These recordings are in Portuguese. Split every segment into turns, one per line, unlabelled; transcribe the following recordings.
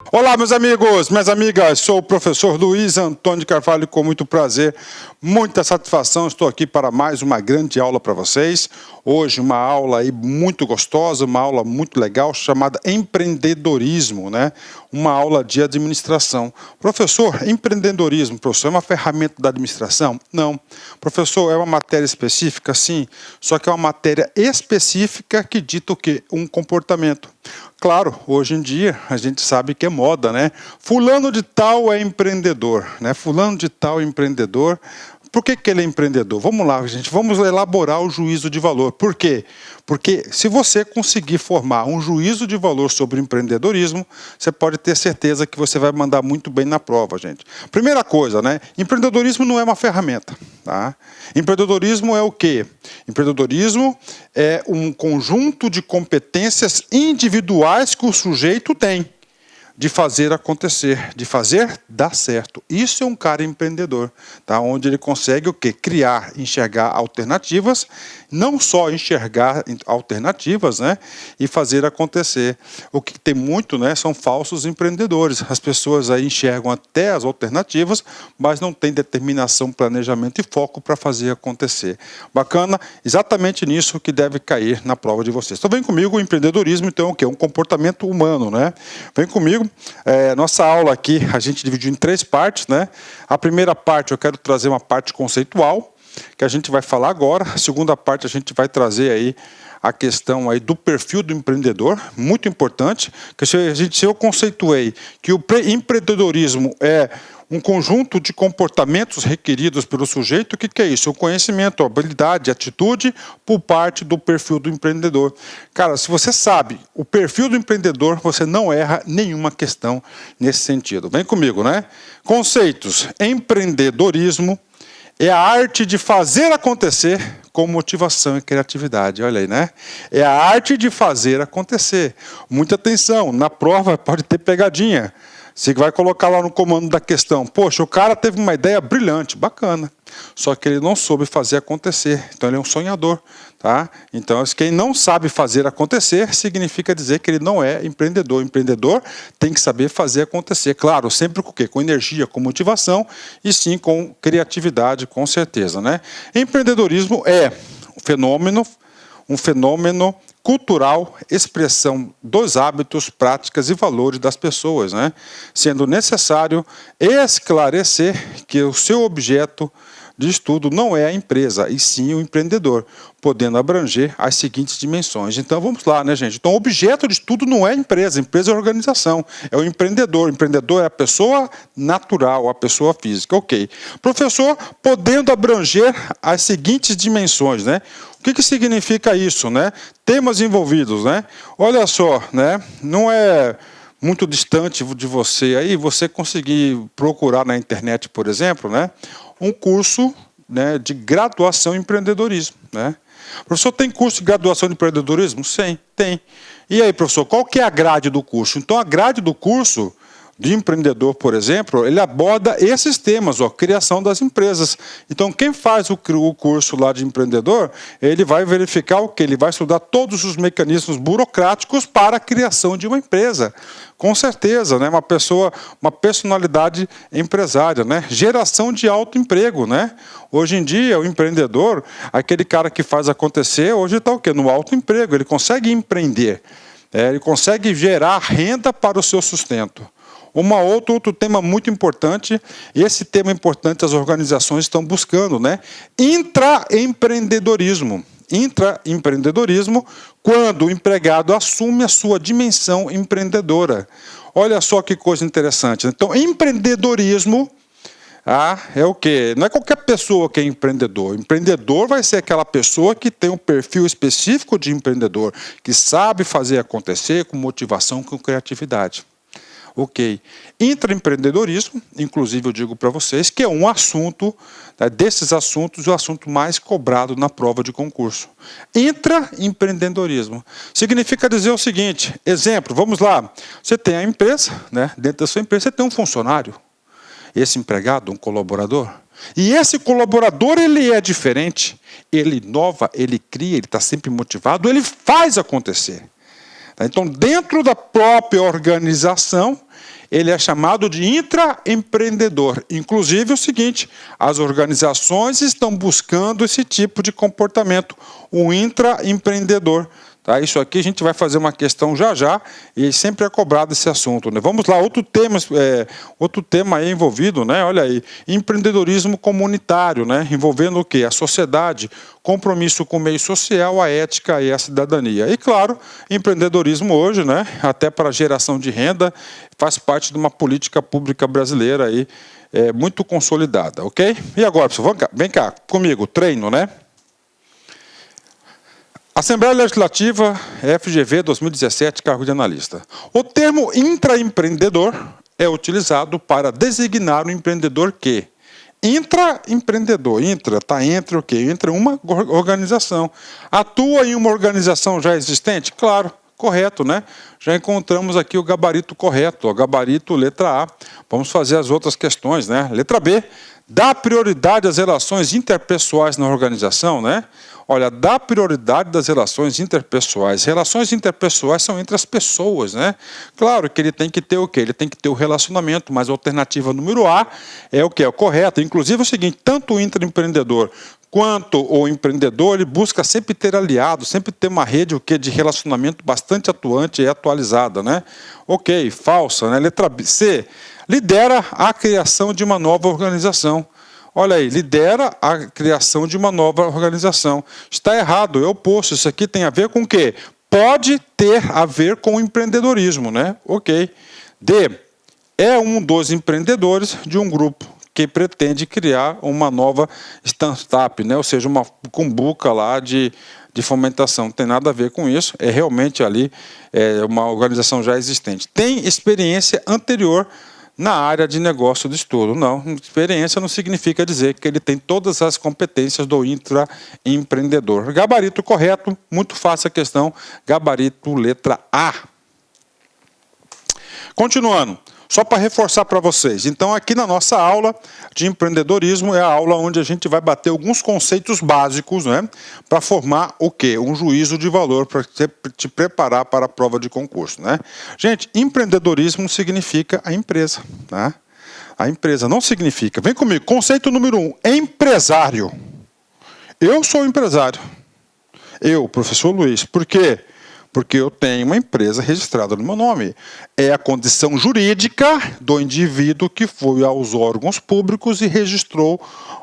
Olá, meus amigos, minhas amigas, sou o professor Luiz Antônio de Carvalho, com muito prazer, muita satisfação, estou aqui para mais uma grande aula para vocês. Hoje uma aula aí muito gostosa, uma aula muito legal, chamada empreendedorismo, né? Uma aula de administração. Professor, empreendedorismo, professor, é uma ferramenta da administração? Não. Professor, é uma matéria específica? Sim, só que é uma matéria específica que dita o quê? Um comportamento. Claro, hoje em dia a gente sabe que é moda, né? Fulano de tal é empreendedor, né? Fulano de tal é empreendedor. Por que ele é empreendedor? Vamos lá, gente, vamos elaborar o juízo de valor. Por quê? Porque se você conseguir formar um juízo de valor sobre empreendedorismo, você pode ter certeza que você vai mandar muito bem na prova, gente. Primeira coisa, né? Empreendedorismo não é uma ferramenta, tá? Empreendedorismo é o quê? Empreendedorismo é um conjunto de competências individuais que o sujeito tem de fazer acontecer, de fazer dar certo. Isso é um cara empreendedor, tá? Onde ele consegue o quê? Criar, enxergar alternativas, não só enxergar alternativas, né? E fazer acontecer. O que tem muito, né? São falsos empreendedores. As pessoas aí enxergam até as alternativas, mas não têm determinação, planejamento e foco para fazer acontecer. Bacana? Exatamente nisso que deve cair na prova de vocês. Então vem comigo, o empreendedorismo, então, é o quê? Um comportamento humano, né? Vem comigo. Nossa aula aqui a gente dividiu em 3 partes, né? A primeira parte eu quero trazer uma parte conceitual, que a gente vai falar agora. A segunda parte a gente vai trazer aí a questão aí do perfil do empreendedor, muito importante, que se eu conceituei que o empreendedorismo é um conjunto de comportamentos requeridos pelo sujeito, o que é isso? O conhecimento, a habilidade, a atitude por parte do perfil do empreendedor. Cara, se você sabe o perfil do empreendedor, você não erra nenhuma questão nesse sentido. Vem comigo, né? Conceitos. Empreendedorismo é a arte de fazer acontecer com motivação e criatividade. Olha aí, né? É a arte de fazer acontecer. Muita atenção, na prova pode ter pegadinha. Você vai colocar lá no comando da questão, poxa, o cara teve uma ideia brilhante, bacana, só que ele não soube fazer acontecer, então ele é um sonhador, tá? Então, quem não sabe fazer acontecer, significa dizer que ele não é empreendedor. O empreendedor tem que saber fazer acontecer, claro, sempre com o quê? Com energia, com motivação, e sim com criatividade, com certeza, né? Empreendedorismo é um fenômeno cultural, expressão dos hábitos, práticas e valores das pessoas, né? Sendo necessário esclarecer que o seu objeto de estudo não é a empresa, e sim o empreendedor, podendo abranger as seguintes dimensões. Então, vamos lá, né, gente? Então, o objeto de estudo não é a empresa é a organização, é o empreendedor. O empreendedor é a pessoa natural, a pessoa física, ok. Professor, podendo abranger as seguintes dimensões, né? O que significa isso, né? Temas envolvidos, né? Olha só, né? Não é muito distante de você aí, você conseguir procurar na internet, por exemplo, né? Um curso, né, de graduação em empreendedorismo, né? Professor, tem curso de graduação de empreendedorismo? Sim, tem. E aí, professor, qual que é a grade do curso? Então, a grade do curso de empreendedor, por exemplo, ele aborda esses temas, ó, criação das empresas. Então, quem faz o curso lá de empreendedor, ele vai verificar o quê? Ele vai estudar todos os mecanismos burocráticos para a criação de uma empresa. Com certeza, né? Uma personalidade empresária, né? Geração de autoemprego, né? Hoje em dia, o empreendedor, aquele cara que faz acontecer, hoje está o quê? No autoemprego, ele consegue empreender, ele consegue gerar renda para o seu sustento. Outro tema muito importante, e esse tema importante as organizações estão buscando, né? Intraempreendedorismo. Intraempreendedorismo, quando o empregado assume a sua dimensão empreendedora. Olha só que coisa interessante. Então, empreendedorismo é o quê? Não é qualquer pessoa que é empreendedor. Empreendedor vai ser aquela pessoa que tem um perfil específico de empreendedor, que sabe fazer acontecer com motivação, com criatividade. Ok. Intraempreendedorismo, inclusive eu digo para vocês, que é um assunto, né, desses assuntos, o assunto mais cobrado na prova de concurso. Intraempreendedorismo significa dizer o seguinte, exemplo, vamos lá, você tem a empresa, né, dentro da sua empresa você tem um funcionário, esse empregado, um colaborador, e esse colaborador ele é diferente, ele inova, ele cria, ele está sempre motivado, ele faz acontecer. Então, dentro da própria organização, ele é chamado de intraempreendedor. Inclusive o seguinte, as organizações estão buscando esse tipo de comportamento, o intraempreendedor. Tá? Isso aqui a gente vai fazer uma questão já já e sempre é cobrado esse assunto. Né? Vamos lá, outro tema aí envolvido, né? Olha aí, empreendedorismo comunitário, né? Envolvendo o quê? A sociedade, compromisso com o meio social, a ética e a cidadania. E claro, empreendedorismo hoje, né? Até para geração de renda, faz parte de uma política pública brasileira aí, muito consolidada, ok? E agora, pessoal, vem cá comigo, treino, né? Assembleia Legislativa, FGV 2017, cargo de analista. O termo intraempreendedor é utilizado para designar um empreendedor que intraempreendedor, está entre o quê? Entre uma organização. Atua em uma organização já existente? Claro, correto, né? Já encontramos aqui o gabarito correto, o gabarito letra A. Vamos fazer as outras questões, né? Letra B, dá prioridade às relações interpessoais na organização, né? Olha, dá prioridade das relações interpessoais. Relações interpessoais são entre as pessoas, né? Claro que ele tem que ter o quê? Ele tem que ter o relacionamento, mas a alternativa número A é o que é o correto. Inclusive é o seguinte, tanto o intraempreendedor quanto o empreendedor, ele busca sempre ter aliados, sempre ter uma rede o quê? De relacionamento bastante atuante e atualizada, né? Ok, falsa, né? Letra B, C, lidera a criação de uma nova organização. Olha aí, lidera a criação de uma nova organização. Está errado, é o oposto. Isso aqui tem a ver com o quê? Pode ter a ver com o empreendedorismo, né? Ok. D, é um dos empreendedores de um grupo que pretende criar uma nova startup, né? Ou seja, uma cumbuca lá de fomentação. Não tem nada a ver com isso, é realmente ali uma organização já existente. Tem experiência anterior na área de negócio de estudo. Não, experiência não significa dizer que ele tem todas as competências do intraempreendedor. Gabarito correto, muito fácil a questão, gabarito letra A. Continuando, só para reforçar para vocês. Então, aqui na nossa aula de empreendedorismo, é a aula onde a gente vai bater alguns conceitos básicos, né, para formar o quê? Um juízo de valor, para te preparar para a prova de concurso. Né? Gente, empreendedorismo significa a empresa. Né? A empresa não significa... Vem comigo, conceito número 1, empresário. Eu sou empresário. Eu, professor Luiz. Por quê? Porque eu tenho uma empresa registrada no meu nome. É a condição jurídica do indivíduo que foi aos órgãos públicos e registrou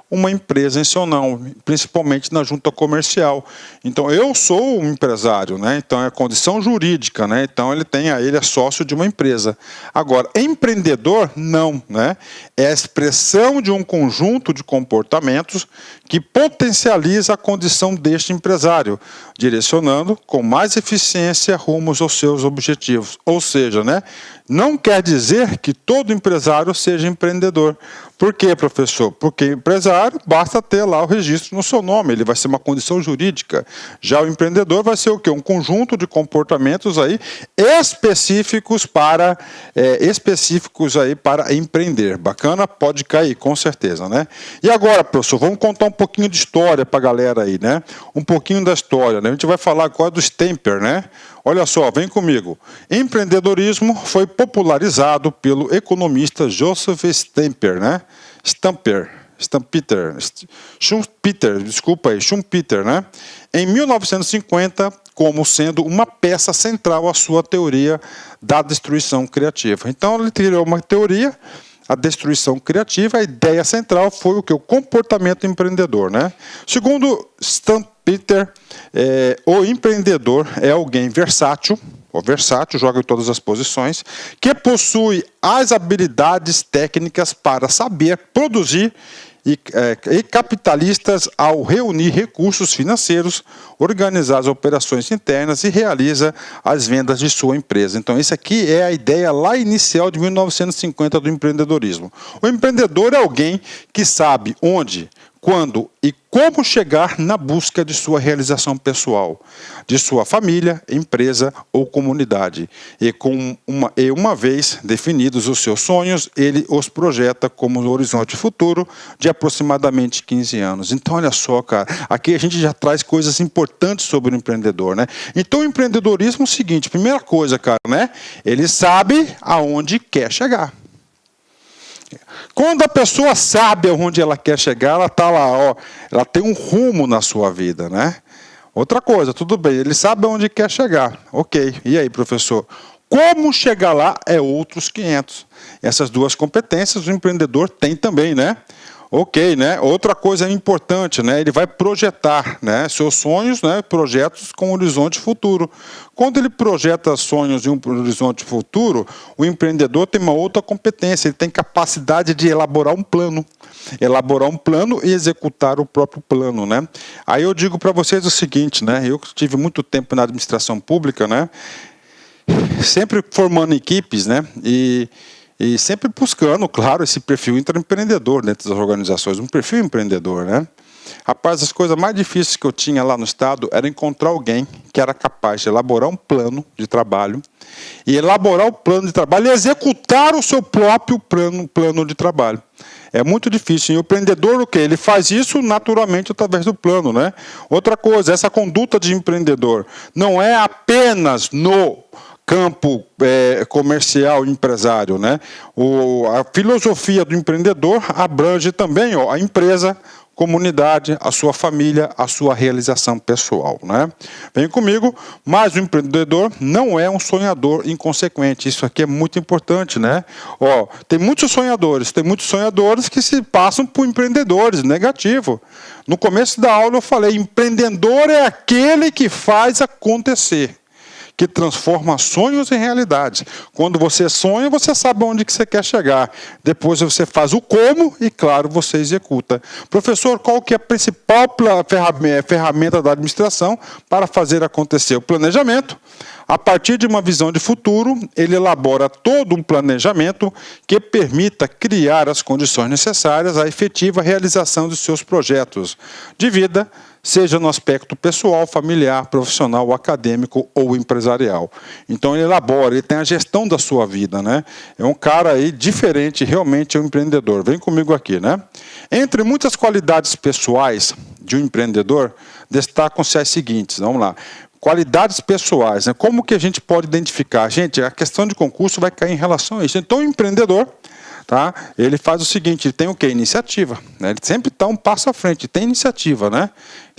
uma empresa em seu nome, principalmente na junta comercial. Então, eu sou um empresário, né? Então, é a condição jurídica, né? Então, ele é sócio de uma empresa. Agora, empreendedor, não, né? É a expressão de um conjunto de comportamentos que potencializa a condição deste empresário, direcionando com mais eficiência rumos aos seus objetivos. Ou seja, né? Não quer dizer que todo empresário seja empreendedor. Por quê, professor? Porque empresário basta ter lá o registro no seu nome, ele vai ser uma condição jurídica. Já o empreendedor vai ser o quê? Um conjunto de comportamentos aí específicos para empreender. Bacana? Pode cair, com certeza, né? E agora, professor, vamos contar um pouquinho de história para a galera aí, né? Um pouquinho da história, né? A gente vai falar agora do Stamper, né? Olha só, vem comigo. Empreendedorismo foi popularizado pelo economista Joseph Stamper, né? Schumpeter, né? Em 1950, como sendo uma peça central à sua teoria da destruição criativa. Então, ele criou uma teoria, a destruição criativa, a ideia central foi o que? O comportamento empreendedor, né? Segundo Schumpeter, o empreendedor é alguém versátil, joga em todas as posições, que possui as habilidades técnicas para saber produzir e capitalistas ao reunir recursos financeiros, organizar as operações internas e realiza as vendas de sua empresa. Então, isso aqui é a ideia lá inicial de 1950 do empreendedorismo. O empreendedor é alguém que sabe onde, quando e como chegar na busca de sua realização pessoal, de sua família, empresa ou comunidade. E uma vez definidos os seus sonhos, ele os projeta como um horizonte futuro de aproximadamente 15 anos. Então, olha só, cara, aqui a gente já traz coisas importantes sobre o empreendedor, né? Então, o empreendedorismo é o seguinte, primeira coisa, cara, né? Ele sabe aonde quer chegar. Quando a pessoa sabe aonde ela quer chegar, ela está lá, ó, ela tem um rumo na sua vida, né? Outra coisa, tudo bem, ele sabe aonde quer chegar. Ok, e aí, professor? Como chegar lá é outros 500. Essas duas competências o empreendedor tem também, né? Ok, né? Outra coisa importante, né? Ele vai projetar, né, seus sonhos, né, projetos com horizonte futuro. Quando ele projeta sonhos em um horizonte futuro, o empreendedor tem uma outra competência, ele tem capacidade de elaborar um plano e executar o próprio plano, né? Aí eu digo para vocês o seguinte, né? Eu tive muito tempo na administração pública, né? Sempre formando equipes, né? E sempre buscando, claro, esse perfil intraempreendedor dentro das organizações, um perfil empreendedor, né? Rapaz, as coisas mais difíceis que eu tinha lá no estado era encontrar alguém que era capaz de elaborar um plano de trabalho e executar o seu próprio plano de trabalho. É muito difícil. E o empreendedor, o quê? Ele faz isso naturalmente através do plano, né? Outra coisa, essa conduta de empreendedor não é apenas no campo comercial empresário, né? A filosofia do empreendedor abrange também, ó, a empresa, comunidade, a sua família, a sua realização pessoal, né? Vem comigo, mas o empreendedor não é um sonhador inconsequente. Isso aqui é muito importante, né? Ó, tem muitos sonhadores que se passam por empreendedores, negativo. No começo da aula eu falei, empreendedor é aquele que faz acontecer, que transforma sonhos em realidade. Quando você sonha, você sabe onde que você quer chegar. Depois você faz o como e, claro, você executa. Professor, qual que é a principal ferramenta da administração para fazer acontecer? O planejamento. A partir de uma visão de futuro, ele elabora todo um planejamento que permita criar as condições necessárias à efetiva realização de seus projetos de vida, seja no aspecto pessoal, familiar, profissional, acadêmico ou empresarial. Então ele elabora, ele tem a gestão da sua vida, né? É um cara aí diferente, realmente é um empreendedor. Vem comigo aqui, né? Entre muitas qualidades pessoais de um empreendedor, destacam-se as seguintes, vamos lá. Qualidades pessoais, né? Como que a gente pode identificar? Gente, a questão de concurso vai cair em relação a isso. Então o empreendedor, tá? Ele faz o seguinte, ele tem o quê? Iniciativa, né? Ele sempre está um passo à frente, tem iniciativa, né?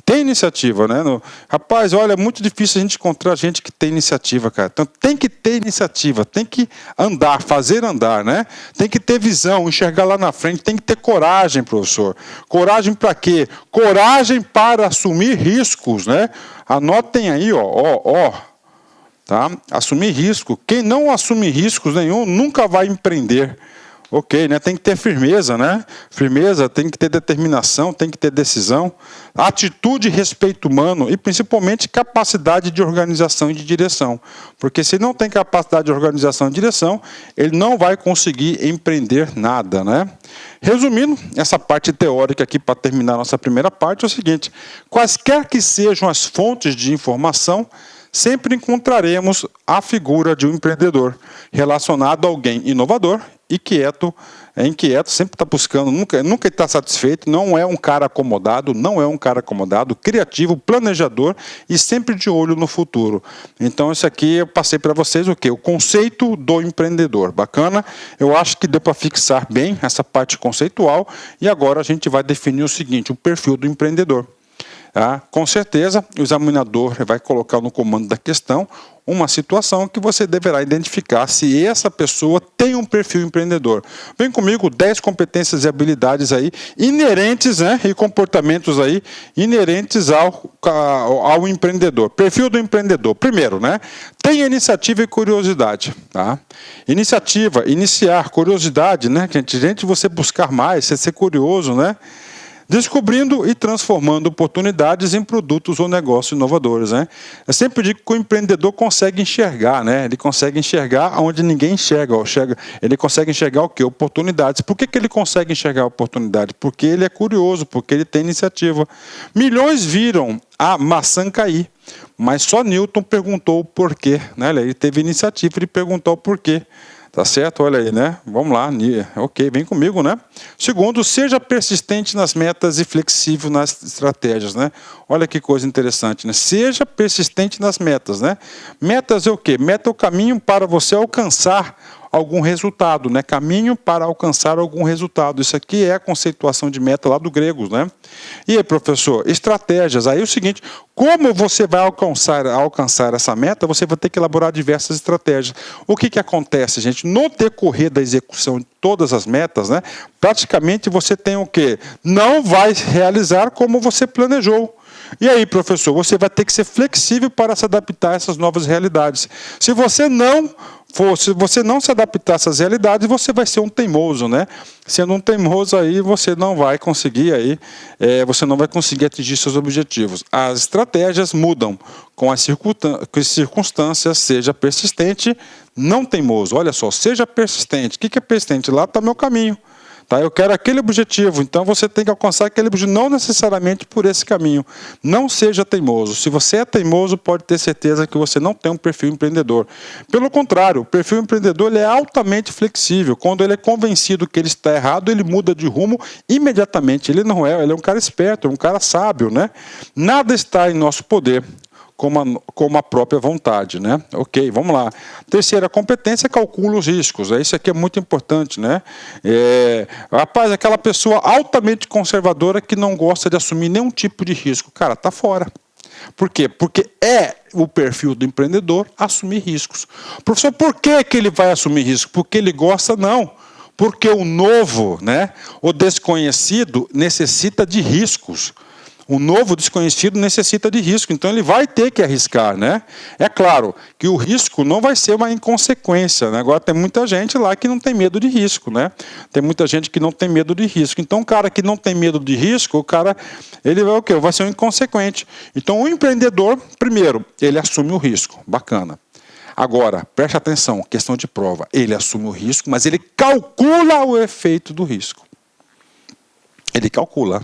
Tem iniciativa, né? Rapaz, olha, é muito difícil a gente encontrar gente que tem iniciativa, cara. Então tem que ter iniciativa, tem que andar, fazer andar, né? Tem que ter visão, enxergar lá na frente, tem que ter coragem, professor. Coragem para quê? Coragem para assumir riscos, né? Anotem aí, ó. Tá? Assumir risco. Quem não assume riscos nenhum nunca vai empreender. Ok, né? Tem que ter firmeza, né? Firmeza, tem que ter determinação, tem que ter decisão, atitude e respeito humano e principalmente capacidade de organização e de direção. Porque se não tem capacidade de organização e direção, ele não vai conseguir empreender nada, né? Resumindo, essa parte teórica aqui para terminar a nossa primeira parte é o seguinte, quaisquer que sejam as fontes de informação, sempre encontraremos a figura de um empreendedor relacionado a alguém inovador e inquieto, sempre está buscando, nunca está satisfeito, não é um cara acomodado, criativo, planejador e sempre de olho no futuro. Então, isso aqui eu passei para vocês o quê? O conceito do empreendedor. Bacana? Eu acho que deu para fixar bem essa parte conceitual e agora a gente vai definir o seguinte, o perfil do empreendedor. Com certeza, o examinador vai colocar no comando da questão uma situação que você deverá identificar se essa pessoa tem um perfil empreendedor. Vem comigo, 10 competências e habilidades aí inerentes, né, e comportamentos aí inerentes ao empreendedor. Perfil do empreendedor. Primeiro, né, tem iniciativa e curiosidade. Tá? Iniciativa, iniciar, curiosidade, né, gente, você buscar mais, você ser curioso, né? descobrindo e transformando oportunidades em produtos ou negócios inovadores, né? Eu sempre digo que o empreendedor consegue enxergar, né? Ele consegue enxergar onde ninguém enxerga. Ele consegue enxergar o quê? Oportunidades. Por que ele consegue enxergar oportunidades? Porque ele é curioso, porque ele tem iniciativa. Milhões viram a maçã cair, mas só Newton perguntou o porquê, né? Ele teve iniciativa, ele perguntou o porquê. Tá certo? Olha aí, né? Vamos lá. Ok, vem comigo, né? Segundo, seja persistente nas metas e flexível nas estratégias, né? Olha que coisa interessante, né? Seja persistente nas metas, né? Metas é o quê? Meta é o caminho para você alcançar algum resultado, né? Caminho para alcançar algum resultado. Isso aqui é a conceituação de meta lá do grego, né? E aí, professor, estratégias. Aí é o seguinte, como você vai alcançar essa meta, você vai ter que elaborar diversas estratégias. O que acontece, gente? No decorrer da execução de todas as metas, né? Praticamente você tem o quê? Não vai realizar como você planejou. E aí, professor, você vai ter que ser flexível para se adaptar a essas novas realidades. Se você não se adaptar a essas realidades, você vai ser um teimoso, né? Sendo um teimoso aí, você não vai conseguir atingir seus objetivos. As estratégias mudam com as circunstâncias, seja persistente, não teimoso. Olha só, seja persistente. O que é persistente? Lá está meu caminho. Tá, eu quero aquele objetivo, então você tem que alcançar aquele objetivo, não necessariamente por esse caminho. Não seja teimoso. Se você é teimoso, pode ter certeza que você não tem um perfil empreendedor. Pelo contrário, o perfil empreendedor ele é altamente flexível. Quando ele é convencido que ele está errado, ele muda de rumo imediatamente. Ele é um cara esperto, é um cara sábio, né? Nada está em nosso poder como a própria vontade, né? Ok, vamos lá. Terceira competência, calcula os riscos. Isso aqui é muito importante, né? Rapaz, aquela pessoa altamente conservadora que não gosta de assumir nenhum tipo de risco. Cara, tá fora. Por quê? Porque é o perfil do empreendedor assumir riscos. Professor, por que ele vai assumir risco? Porque ele gosta? Não. Porque o novo, né? O desconhecido necessita de riscos. O novo desconhecido necessita de risco, então ele vai ter que arriscar, né? É claro que o risco não vai ser uma inconsequência, né? Agora tem muita gente lá que não tem medo de risco, né? Tem muita gente que não tem medo de risco. Então o cara que não tem medo de risco, ele vai o quê? Vai ser um inconsequente. Então o empreendedor, primeiro, ele assume o risco, bacana. Agora, preste atenção, questão de prova, ele assume o risco, mas ele calcula o efeito do risco. Ele calcula.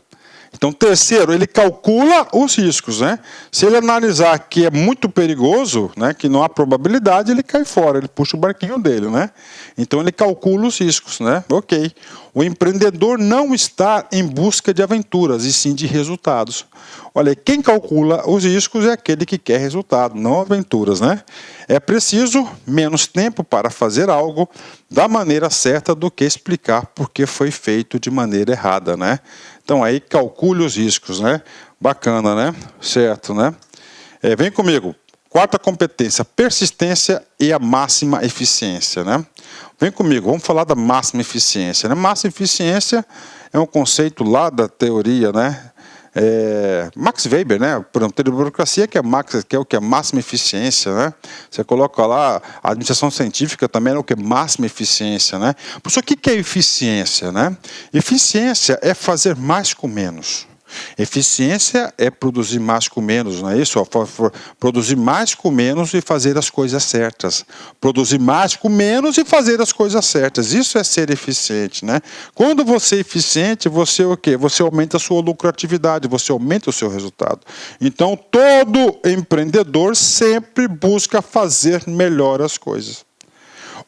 Então, terceiro, ele calcula os riscos, né? Se ele analisar que é muito perigoso, né, que não há probabilidade, ele cai fora, ele puxa o barquinho dele, né? Então, ele calcula os riscos, né? Ok. O empreendedor não está em busca de aventuras, e sim de resultados. Olha, quem calcula os riscos é aquele que quer resultado, não aventuras, né? É preciso menos tempo para fazer algo da maneira certa do que explicar porque foi feito de maneira errada, né? Então aí calcule os riscos, né? Bacana, né? Certo, né? Vem comigo. Quarta competência, persistência e a máxima eficiência, né? Vem comigo, vamos falar da máxima eficiência, né? Máxima eficiência é um conceito lá da teoria, né? Max Weber, né? Teoria de burocracia que é o que é máxima eficiência, né? Você coloca lá a administração científica também é o que é máxima eficiência, né? Por isso o que é eficiência, né? Eficiência é fazer mais com menos. Eficiência é produzir mais com menos, não é isso? Produzir mais com menos e fazer as coisas certas. Produzir mais com menos e fazer as coisas certas. Isso é ser eficiente, né? Quando você é eficiente, você o quê? Você aumenta a sua lucratividade, você aumenta o seu resultado. Então, todo empreendedor sempre busca fazer melhor as coisas.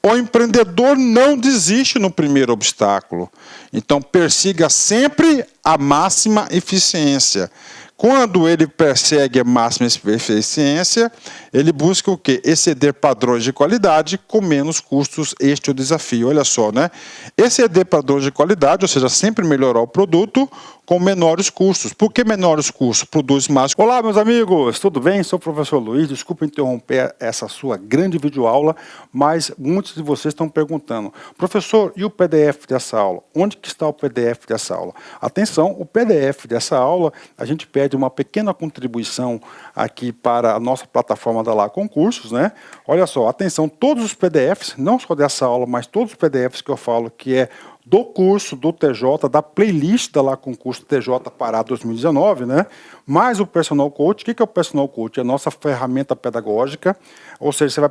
O empreendedor não desiste no primeiro obstáculo. Então, persiga sempre a máxima eficiência. Quando ele persegue a máxima eficiência, ele busca o quê? Exceder padrões de qualidade com menos custos. Este é o desafio. Olha só, né? Exceder padrões de qualidade, ou seja, sempre melhorar o produto com menores custos. Por que menores custos? Produz mais. Olá, meus amigos, tudo bem? Sou o professor Luiz. Desculpa interromper essa sua grande videoaula, mas muitos de vocês estão perguntando, professor, e o PDF dessa aula? Onde que está o PDF dessa aula? Atenção, o PDF dessa aula, a gente pede uma pequena contribuição aqui para a nossa plataforma da Lá Concursos, né? Olha só, atenção, todos os PDFs, não só dessa aula, mas todos os PDFs que eu falo que é do curso do TJ, da playlist da Lá Concurso TJ Pará 2019, né? Mais o Personal Coach. O que é o Personal Coach? É a nossa ferramenta pedagógica, ou seja,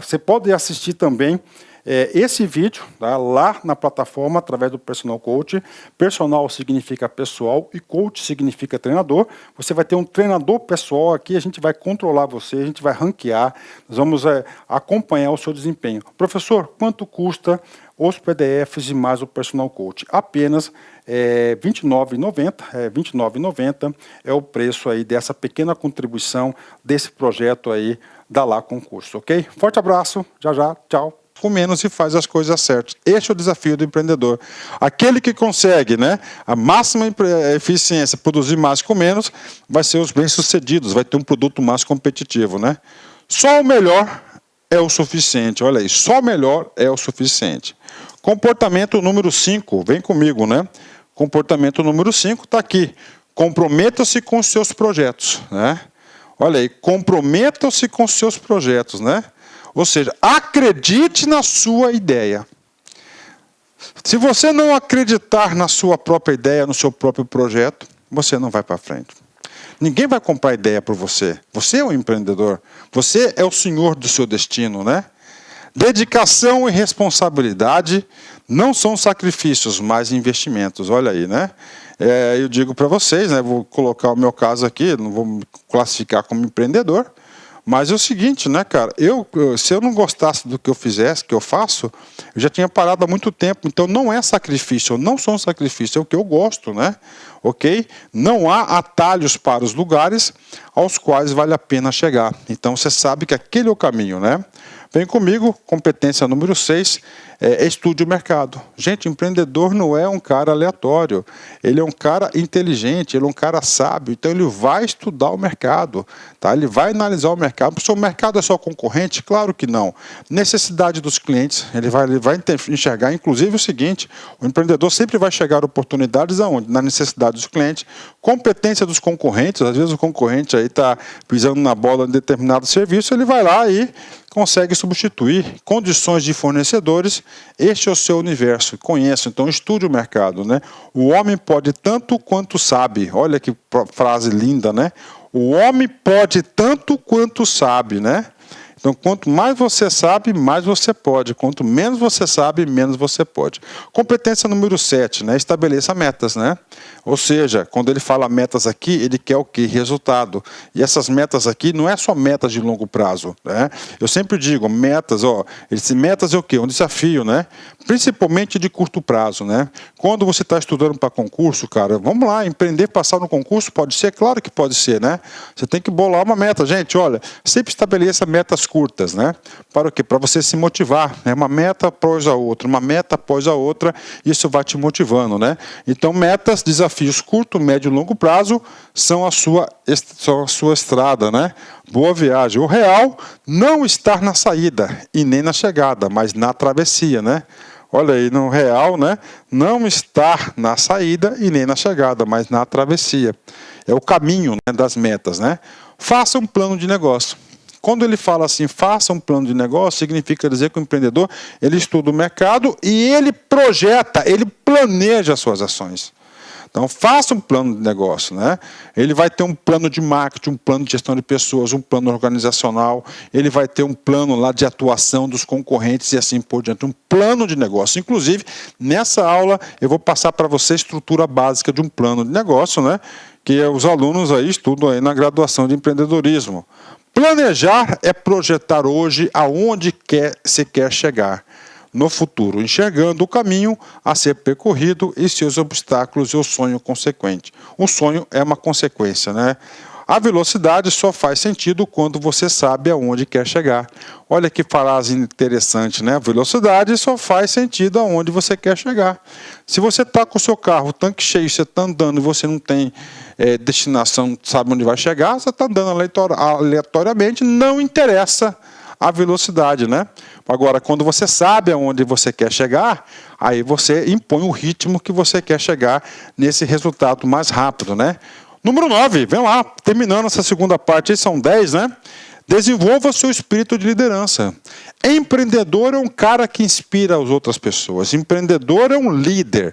você pode assistir também esse vídeo, tá, lá na plataforma através do Personal Coach. Personal significa pessoal e coach significa treinador. Você vai ter um treinador pessoal aqui, a gente vai controlar você, a gente vai ranquear, nós vamos acompanhar o seu desempenho. Professor, quanto custa os PDFs e mais o Personal Coach? Apenas R$ 29,90, R$ 29,90 é o preço aí dessa pequena contribuição desse projeto aí da Lá Concurso, ok? Forte abraço, já, tchau. Com menos e faz as coisas certas. Este é o desafio do empreendedor. Aquele que consegue, né, a máxima eficiência, produzir mais com menos, vai ser os bem-sucedidos, vai ter um produto mais competitivo, né? Só o melhor é o suficiente, olha aí, só o melhor é o suficiente. Comportamento número 5, vem comigo, né? Comportamento número 5 está aqui. Comprometa-se com os seus projetos, né? Olha aí, comprometa-se com os seus projetos, né? Ou seja, acredite na sua ideia. Se você não acreditar na sua própria ideia, no seu próprio projeto, você não vai para frente. Ninguém vai comprar ideia por você. Você é o empreendedor. Você é o senhor do seu destino, né? Dedicação e responsabilidade não são sacrifícios, mas investimentos. Olha aí, né? Eu digo para vocês, né? Vou colocar o meu caso aqui, não vou me classificar como empreendedor. Mas é o seguinte, né, cara, se eu não gostasse do que eu fizesse, que eu faço, eu já tinha parado há muito tempo. Então não é sacrifício, não são sacrifício, é o que eu gosto, né? Ok? Não há atalhos para os lugares aos quais vale a pena chegar. Então você sabe que aquele é o caminho, né? Vem comigo, competência número 6, estude o mercado. Gente, empreendedor não é um cara aleatório, ele é um cara inteligente, ele é um cara sábio, então ele vai estudar o mercado, tá? Ele vai analisar o mercado. Se o mercado é só concorrente, claro que não. Necessidade dos clientes, ele vai enxergar, inclusive, o seguinte, o empreendedor sempre vai chegar oportunidades aonde? Na necessidade dos clientes. Competência dos concorrentes, às vezes o concorrente aí está pisando na bola em determinado serviço, ele vai lá e consegue substituir. Condições de fornecedores, este é o seu universo, conheça, então estude o mercado, né? O homem pode tanto quanto sabe, olha que frase linda, né? O homem pode tanto quanto sabe, né? Então, quanto mais você sabe, mais você pode. Quanto menos você sabe, menos você pode. Competência número 7, né? Estabeleça metas, né? Ou seja, quando ele fala metas aqui, ele quer o quê? Resultado. E essas metas aqui não é só metas de longo prazo, né? Eu sempre digo, metas, metas é o quê? Um desafio, né? Principalmente de curto prazo, né? Quando você está estudando para concurso, cara, vamos lá, empreender, passar no concurso, pode ser? Claro que pode ser, né? Você tem que bolar uma meta. Gente, olha, sempre estabeleça metas curtas, né? Para o quê? Para você se motivar, né? Uma meta após a outra, uma meta após a outra, isso vai te motivando, né? Então, metas, desafios curto, médio e longo prazo são a sua estrada, né? Boa viagem. O real não está na saída e nem na chegada, mas na travessia, né? Olha aí, no real, né? Não está na saída e nem na chegada, mas na travessia. É o caminho, né, das metas, né? Faça um plano de negócio. Quando ele fala assim, faça um plano de negócio, significa dizer que o empreendedor, ele estuda o mercado e ele projeta, ele planeja as suas ações. Então, faça um plano de negócio, né? Ele vai ter um plano de marketing, um plano de gestão de pessoas, um plano organizacional, ele vai ter um plano lá de atuação dos concorrentes e assim por diante, um plano de negócio. Inclusive, nessa aula, eu vou passar para você a estrutura básica de um plano de negócio, né? Que os alunos aí estudam aí na graduação de empreendedorismo. Planejar é projetar hoje aonde você quer chegar no futuro, enxergando o caminho a ser percorrido e seus obstáculos e o sonho consequente. O sonho é uma consequência, né? A velocidade só faz sentido quando você sabe aonde quer chegar. Olha que frase interessante, né? A velocidade só faz sentido aonde você quer chegar. Se você está com o seu carro, o tanque cheio, você está andando e você não tem destinação, sabe onde vai chegar, você está andando aleatoriamente, não interessa a velocidade, né? Agora, quando você sabe aonde você quer chegar, aí você impõe o ritmo que você quer chegar nesse resultado mais rápido, né? Número 9, vem lá, terminando essa segunda parte, aí são 10, né? Desenvolva seu espírito de liderança. Empreendedor é um cara que inspira as outras pessoas. Empreendedor é um líder,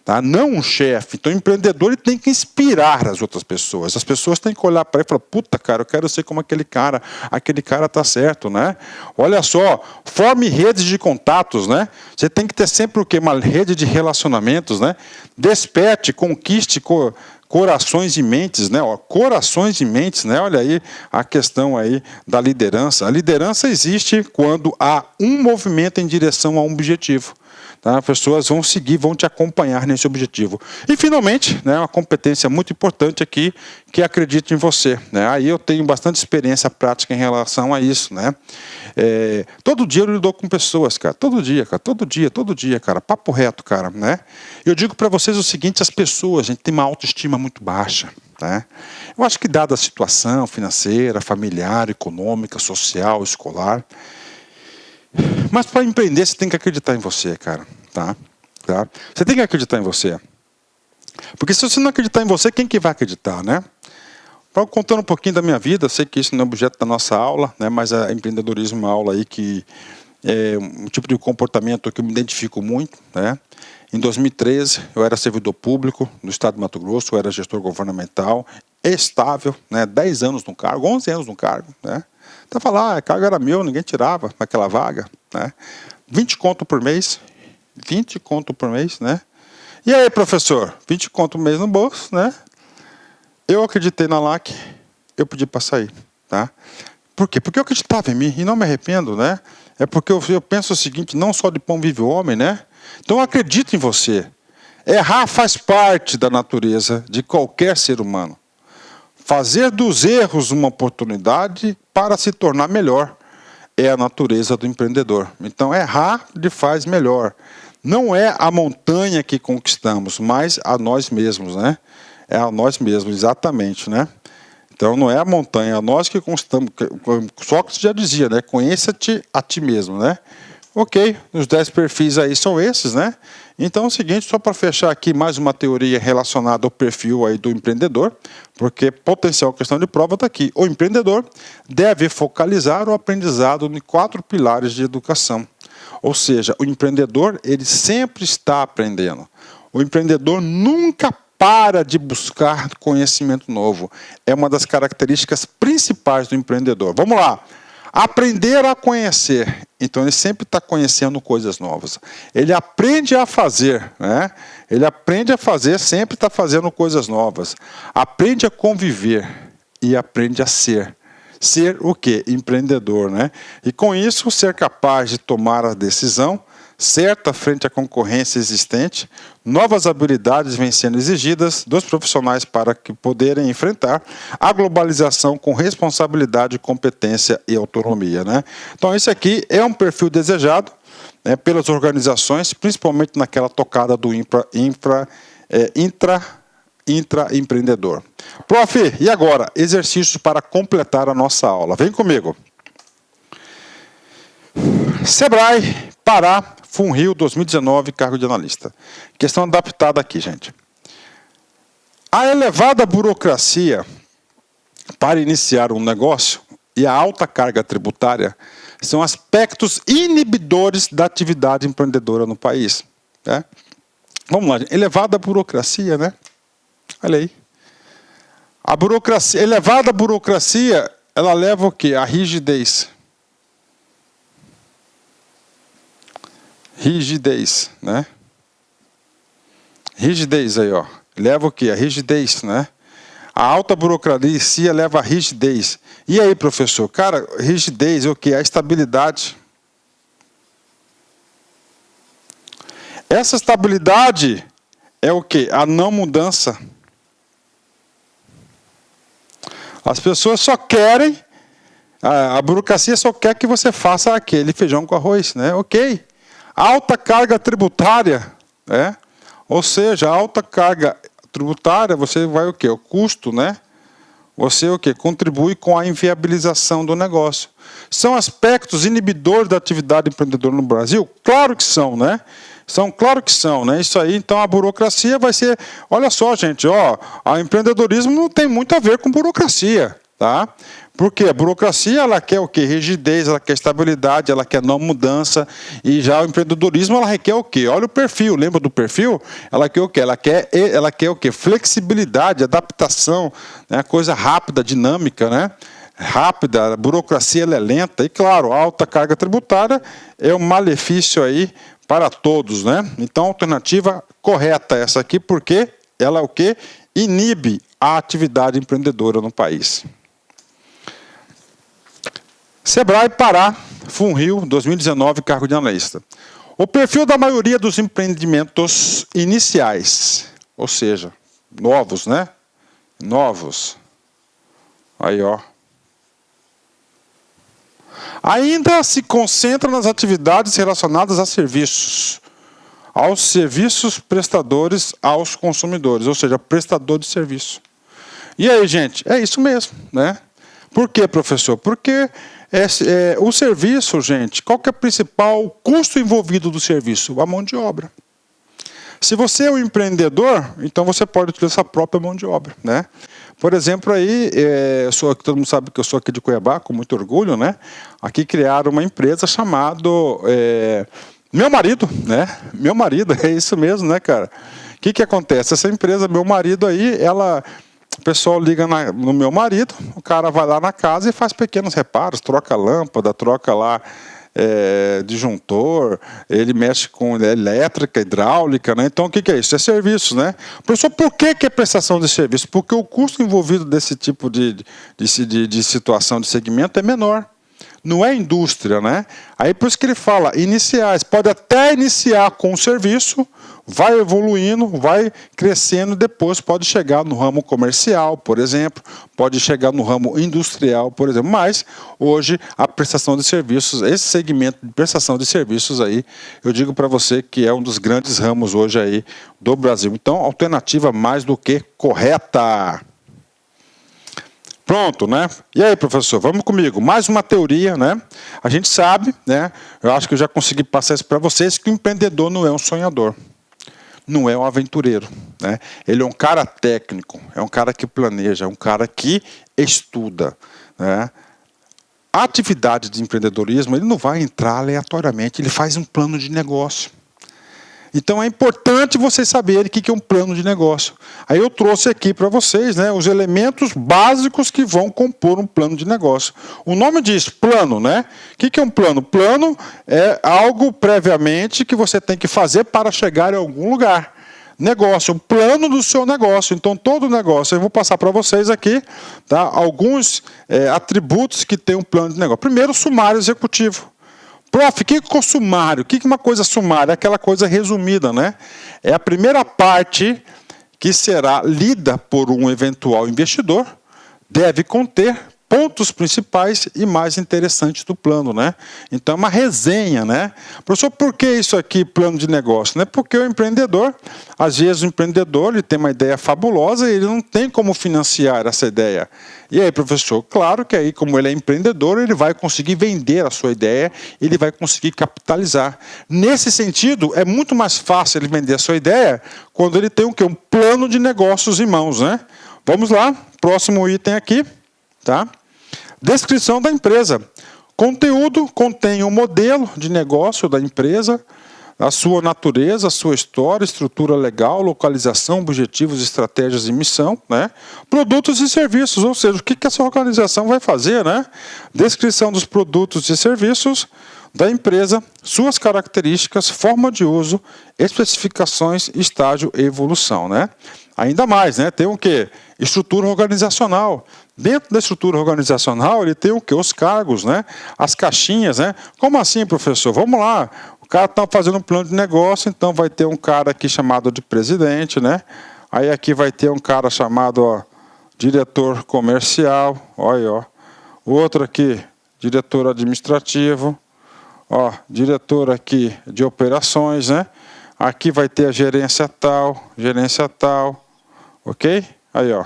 tá? Não um chefe. Então, o empreendedor ele tem que inspirar as outras pessoas. As pessoas têm que olhar para ele e falar, puta, cara, eu quero ser como aquele cara tá certo, né? Olha só, forme redes de contatos, né? Você tem que ter sempre o quê? Uma rede de relacionamentos, né? Desperte, conquiste corações e mentes, né? Corações e mentes, né? Olha aí a questão aí da liderança. A liderança existe quando há um movimento em direção a um objetivo. Tá? As pessoas vão seguir, vão te acompanhar nesse objetivo. E, finalmente, né, uma competência muito importante aqui, que acredite em você. Né? Aí eu tenho bastante experiência prática em relação a isso. Né? Todo dia eu lido com pessoas, cara. Todo dia, cara. Papo reto, cara. Né? Eu digo para vocês o seguinte, as pessoas, a gente tem uma autoestima muito baixa. Né? Eu acho que dada a situação financeira, familiar, econômica, social, escolar... Mas para empreender, você tem que acreditar em você, cara. Tá? Você tem que acreditar em você. Porque se você não acreditar em você, quem que vai acreditar, né? Contando um pouquinho da minha vida, eu sei que isso não é objeto da nossa aula, né? Mas a empreendedorismo é uma aula aí que é um tipo de comportamento que eu me identifico muito, né? Em 2013, eu era servidor público no estado de Mato Grosso, eu era gestor governamental, estável, né? 10 anos no cargo, 11 anos no cargo, né? Estava lá, a carga era meu, ninguém tirava naquela vaga, né? 20 conto por mês, né? E aí, professor, 20 conto por mês no bolso, né? Eu acreditei na LAC, eu pedi para sair, tá? Por quê? Porque eu acreditava em mim e não me arrependo, né? É porque eu penso o seguinte, não só de pão vive o homem, né? Então eu acredito em você. Errar faz parte da natureza de qualquer ser humano. Fazer dos erros uma oportunidade para se tornar melhor é a natureza do empreendedor. Então, errar de faz melhor. Não é a montanha que conquistamos, mas a nós mesmos, né? É a nós mesmos, exatamente, né? Então, não é a montanha, é nós que conquistamos. Sócrates já dizia, né? Conheça-te a ti mesmo, né? Ok, os 10 perfis aí são esses, né? Então é o seguinte, só para fechar aqui mais uma teoria relacionada ao perfil aí do empreendedor, porque potencial questão de prova está aqui. O empreendedor deve focalizar o aprendizado em 4 pilares de educação. Ou seja, o empreendedor ele sempre está aprendendo. O empreendedor nunca para de buscar conhecimento novo. É uma das características principais do empreendedor. Vamos lá. Aprender a conhecer. Então, ele sempre está conhecendo coisas novas. Ele aprende a fazer, né? Ele aprende a fazer, sempre está fazendo coisas novas. Aprende a conviver e aprende a ser. Ser o quê? Empreendedor, né? E com isso, ser capaz de tomar a decisão certa frente à concorrência existente, novas habilidades vêm sendo exigidas dos profissionais para que poderem enfrentar a globalização com responsabilidade, competência e autonomia, né? Então, esse aqui é um perfil desejado, né, pelas organizações, principalmente naquela tocada do intraempreendedor. Prof, e agora? Exercícios para completar a nossa aula. Vem comigo. Sebrae, Pará, Funrio 2019, cargo de analista. Questão adaptada aqui, gente. A elevada burocracia para iniciar um negócio e a alta carga tributária são aspectos inibidores da atividade empreendedora no país. Né? Vamos lá, elevada burocracia, né? Olha aí. A burocracia, elevada burocracia, ela leva o quê? A rigidez. Rigidez, né? Rigidez aí, ó. Leva o quê? A rigidez, né? A alta burocracia leva a rigidez. E aí, professor? Cara, rigidez é o quê? A estabilidade. Essa estabilidade é o quê? A não mudança. As pessoas só querem, a burocracia só quer que você faça aquele feijão com arroz, né? Ok. Alta carga tributária, né? Ou seja, alta carga tributária, você vai o quê? O custo, né? Você o quê? Contribui com a inviabilização do negócio. São aspectos inibidores da atividade empreendedora no Brasil? Claro que são, né? Claro que são, né? Isso aí, então a burocracia vai ser... Olha só, gente, ó, o empreendedorismo não tem muito a ver com burocracia. tá? Porque a burocracia, ela quer o quê? Rigidez, ela quer estabilidade, ela quer não mudança. E já o empreendedorismo, ela requer o quê? Olha o perfil, lembra do perfil? Ela quer o quê? Ela quer o quê? Flexibilidade, adaptação, né? Coisa rápida, dinâmica, né? Rápida, a burocracia ela é lenta. E, claro, a alta carga tributária é um malefício aí para todos, né? Então, a alternativa correta é essa aqui, porque ela é o quê? Inibe a atividade empreendedora no país. Sebrae Pará, Funrio, 2019, cargo de analista. O perfil da maioria dos empreendimentos iniciais, ou seja, novos, né? Novos. Aí, ó. Ainda se concentra nas atividades relacionadas a serviços, aos serviços prestadores aos consumidores, ou seja, prestador de serviço. E aí, gente, é isso mesmo, né? Por quê, professor? Porque o serviço, gente, qual que é o principal custo envolvido do serviço? A mão de obra. Se você é um empreendedor, então você pode utilizar sua própria mão de obra, né? Por exemplo, aí, todo mundo sabe que eu sou aqui de Cuiabá, com muito orgulho, né? Aqui criaram uma empresa chamada Meu Marido, né? Meu Marido, é isso mesmo, né, cara? O que acontece? Essa empresa, Meu Marido aí, o pessoal liga no Meu Marido, o cara vai lá na casa e faz pequenos reparos, troca lâmpada, troca lá disjuntor, ele mexe com elétrica, hidráulica, né? Então o que é isso? É serviço, né? Professor, por que é prestação de serviço? Porque o custo envolvido desse tipo de situação, de segmento é menor. Não é indústria, né? Aí por isso que ele fala, iniciais, pode até iniciar com o serviço, vai evoluindo, vai crescendo, depois pode chegar no ramo comercial, por exemplo, pode chegar no ramo industrial, por exemplo, mas hoje a prestação de serviços, esse segmento de prestação de serviços aí, eu digo para você que é um dos grandes ramos hoje aí do Brasil. Então, alternativa mais do que correta. Pronto, né? E aí, professor, vamos comigo. Mais uma teoria, né? A gente sabe, né? Eu acho que eu já consegui passar isso para vocês, que o empreendedor não é um sonhador. Não é um aventureiro, né? Ele é um cara técnico, é um cara que planeja, é um cara que estuda, né? A atividade de empreendedorismo, ele não vai entrar aleatoriamente, ele faz um plano de negócio. Então é importante vocês saberem o que é um plano de negócio. Aí eu trouxe aqui para vocês, né, os elementos básicos que vão compor um plano de negócio. O nome diz plano, né? O que é um plano? Plano é algo previamente que você tem que fazer para chegar em algum lugar. Negócio, o plano do seu negócio. Então todo negócio, eu vou passar para vocês aqui, tá, alguns atributos que tem um plano de negócio. Primeiro, sumário executivo. Prof, o que é o sumário? O que é uma coisa sumária? É aquela coisa resumida, né? É a primeira parte que será lida por um eventual investidor, deve conter pontos principais e mais interessantes do plano, né? Então é uma resenha, né? Professor, por que isso aqui, plano de negócio? Né? Porque o empreendedor, às vezes o empreendedor ele tem uma ideia fabulosa e ele não tem como financiar essa ideia. E aí, professor, claro que aí, como ele é empreendedor, ele vai conseguir vender a sua ideia, ele vai conseguir capitalizar. Nesse sentido, é muito mais fácil ele vender a sua ideia quando ele tem o quê? Um plano de negócios em mãos, né? Vamos lá, próximo item aqui, tá? Descrição da empresa. Conteúdo contém o modelo de negócio da empresa, a sua natureza, a sua história, estrutura legal, localização, objetivos, estratégias e missão, né? Produtos e serviços, ou seja, o que essa organização vai fazer, né? Descrição dos produtos e serviços da empresa, suas características, forma de uso, especificações, estágio e evolução, né? Ainda mais, né? Tem o quê? Estrutura organizacional. Dentro da estrutura organizacional, ele tem o quê? Os cargos, né? As caixinhas, né? Como assim, professor? Vamos lá. O cara está fazendo um plano de negócio, então vai ter um cara aqui chamado de presidente, né? Aí aqui vai ter um cara chamado, ó, diretor comercial, olha, ó. O outro aqui, diretor administrativo, ó, diretor aqui de operações, né? Aqui vai ter a gerência tal, ok? Aí, ó.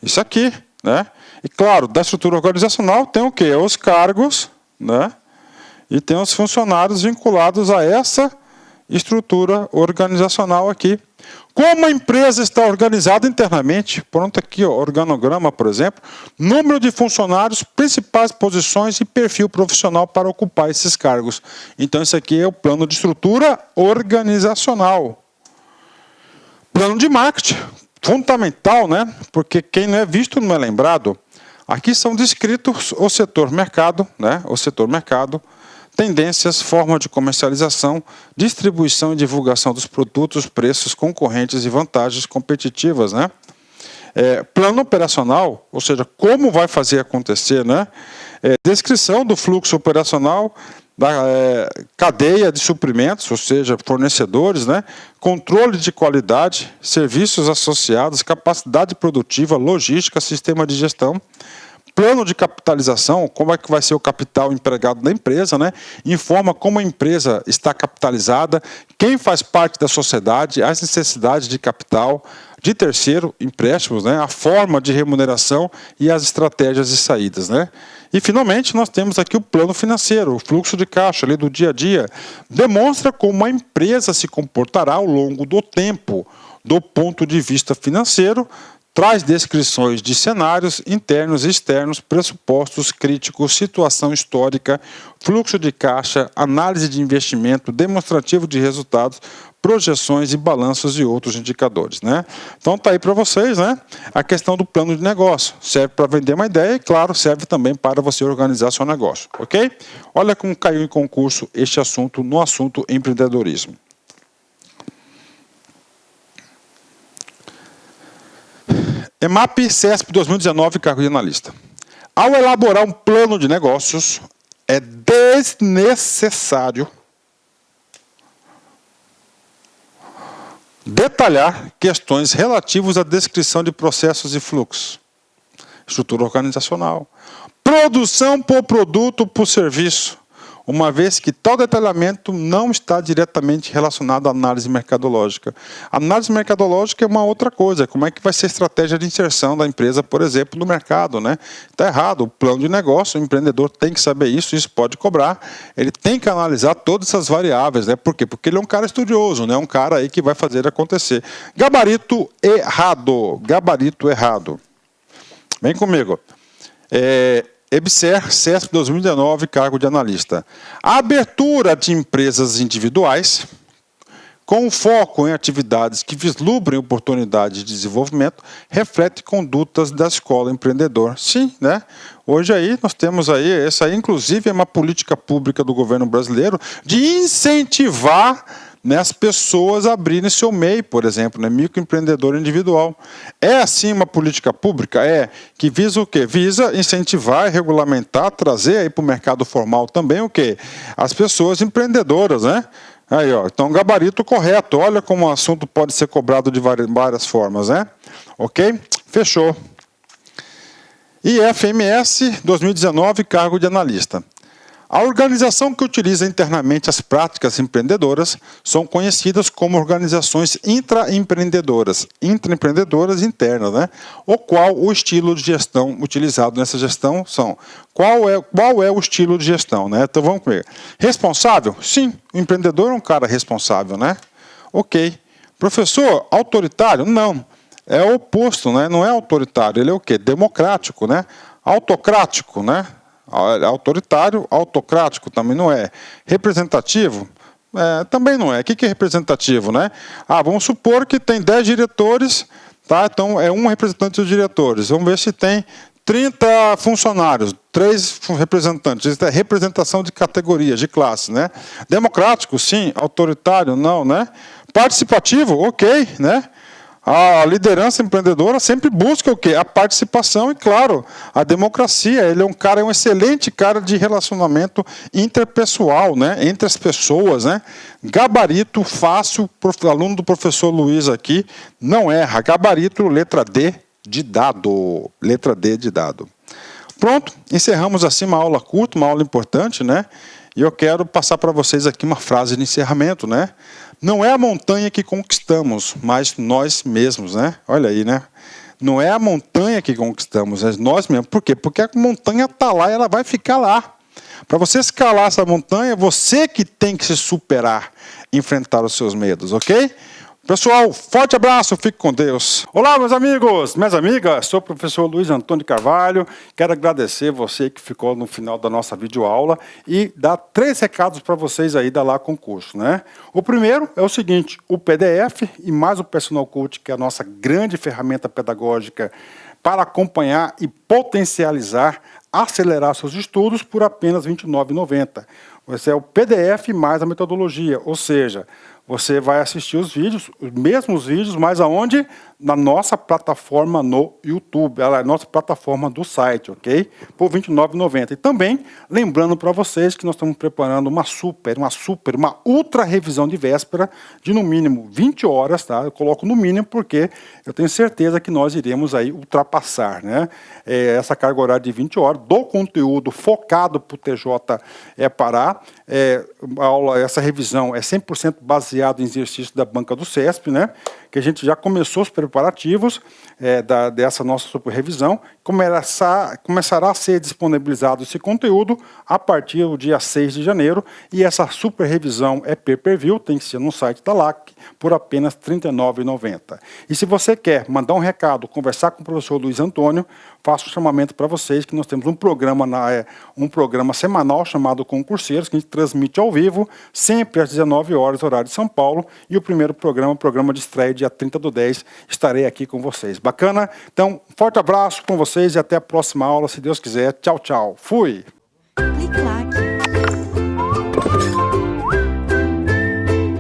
Isso aqui, né? E claro, da estrutura organizacional tem o quê? Os cargos, né? E tem os funcionários vinculados a essa estrutura organizacional aqui. Como a empresa está organizada internamente, pronto aqui, ó, organograma, por exemplo, número de funcionários, principais posições e perfil profissional para ocupar esses cargos. Então, esse aqui é o plano de estrutura organizacional. Plano de marketing, fundamental, né? Porque quem não é visto não é lembrado. Aqui são descritos o setor mercado, né? O setor mercado, tendências, forma de comercialização, distribuição e divulgação dos produtos, preços, concorrentes e vantagens competitivas, né? Plano operacional, ou seja, como vai fazer acontecer, né? Descrição do fluxo operacional da cadeia de suprimentos, ou seja, fornecedores, né? Controle de qualidade, serviços associados, capacidade produtiva, logística, sistema de gestão. Plano de capitalização, como é que vai ser o capital empregado da empresa, né? Informa como a empresa está capitalizada, quem faz parte da sociedade, as necessidades de capital, de terceiro, empréstimos, né? A forma de remuneração e as estratégias de saídas, né? E, finalmente, nós temos aqui o plano financeiro, o fluxo de caixa ali do dia a dia. Demonstra como a empresa se comportará ao longo do tempo, do ponto de vista financeiro, traz descrições de cenários internos e externos, pressupostos críticos, situação histórica, fluxo de caixa, análise de investimento, demonstrativo de resultados, projeções e balanços e outros indicadores, né? Então está aí para vocês, né? A questão do plano de negócio. Serve para vender uma ideia e, claro, serve também para você organizar seu negócio, ok? Olha como caiu em concurso este assunto no assunto empreendedorismo. EMAP CESP 2019, cargo de analista. Ao elaborar um plano de negócios, é desnecessário detalhar questões relativas à descrição de processos e fluxos, estrutura organizacional, produção por produto ou por serviço, uma vez que tal detalhamento não está diretamente relacionado à análise mercadológica. A análise mercadológica é uma outra coisa, como é que vai ser a estratégia de inserção da empresa, por exemplo, no mercado, né? Está errado, o plano de negócio, o empreendedor tem que saber isso pode cobrar, ele tem que analisar todas essas variáveis, né? Por quê? Porque ele é um cara estudioso, né? Um cara aí que vai fazer acontecer. Gabarito errado, gabarito errado. Vem comigo. EBSER, CESP 2019, cargo de analista. A abertura de empresas individuais, com foco em atividades que vislumbrem oportunidades de desenvolvimento, reflete condutas da escola empreendedor. Sim, né? Hoje aí nós temos aí, essa aí inclusive é uma política pública do governo brasileiro de incentivar, né, as pessoas a abrirem seu MEI, por exemplo, né, microempreendedor individual. É assim uma política pública? Que visa o quê? Visa incentivar, regulamentar, trazer aí para o mercado formal também o quê? As pessoas empreendedoras, né? Aí, ó, então, gabarito correto. Olha como o assunto pode ser cobrado de várias formas, né? Ok? Fechou. IFMS 2019, cargo de analista. A organização que utiliza internamente as práticas empreendedoras são conhecidas como organizações intraempreendedoras, intraempreendedoras internas, né? O qual o estilo de gestão utilizado nessa gestão são. Qual é o estilo de gestão, né? Então vamos ver. Responsável? Sim, o empreendedor é um cara responsável, né? Ok. Professor, autoritário? Não. É o oposto, né? Não é autoritário, ele é o quê? Democrático, né? Autocrático, né? Autoritário, autocrático também não é. Representativo? Também não é. O que é representativo, né? Vamos supor que tem 10 diretores, tá? Então é um representante dos diretores. Vamos ver se tem 30 funcionários, 3 representantes. Isso é representação de categorias, de classes, né? Democrático, sim. Autoritário, não, né? Participativo, ok, né? A liderança empreendedora sempre busca o quê? A participação e, claro, a democracia. Ele é um excelente cara de relacionamento interpessoal, né? Entre as pessoas, né? Gabarito fácil, aluno do professor Luiz aqui, não erra. Gabarito, letra D de dado. Letra D de dado. Pronto, encerramos assim uma aula curta, uma aula importante, né? E eu quero passar para vocês aqui uma frase de encerramento, né? Não é a montanha que conquistamos, mas nós mesmos, né? Olha aí, né? Não é a montanha que conquistamos, é nós mesmos. Por quê? Porque a montanha está lá e ela vai ficar lá. Para você escalar essa montanha, você que tem que se superar, enfrentar os seus medos, ok? Pessoal, forte abraço, fique com Deus. Olá, meus amigos, minhas amigas, sou o professor Luiz Antônio de Carvalho. Quero agradecer você que ficou no final da nossa videoaula e dar 3 recados para vocês aí da Lá Concurso, né? O primeiro é o seguinte, o PDF e mais o Personal Coach, que é a nossa grande ferramenta pedagógica para acompanhar e potencializar, acelerar seus estudos por apenas R$ 29,90. Esse é o PDF mais a metodologia, ou seja, você vai assistir os vídeos, os mesmos vídeos, mas aonde? Na nossa plataforma no YouTube, ela é a nossa plataforma do site, ok? Por R$ 29,90. E também, lembrando para vocês que nós estamos preparando uma ultra revisão de véspera de no mínimo 20 horas, tá? Eu coloco no mínimo porque eu tenho certeza que nós iremos aí ultrapassar, né? Essa carga horária de 20 horas do conteúdo focado para o TJ Pará. Essa revisão é 100% baseado em exercício da banca do CESP, né? Que a gente já começou os preparativos dessa nossa super revisão. Começará a ser disponibilizado esse conteúdo a partir do dia 6 de janeiro. E essa super revisão é pay-per-view, tem que ser no site da LAC, por apenas R$ 39,90. E se você quer mandar um recado, conversar com o professor Luiz Antônio, faço um chamamento para vocês que nós temos um programa semanal chamado Concurseiros, que a gente transmite ao vivo, sempre às 19 horas, horário de São Paulo. E o primeiro programa, o programa de estreia, dia 30/10, estarei aqui com vocês. Bacana? Então, forte abraço com vocês e até a próxima aula, se Deus quiser. Tchau, tchau. Fui!
Clique lá.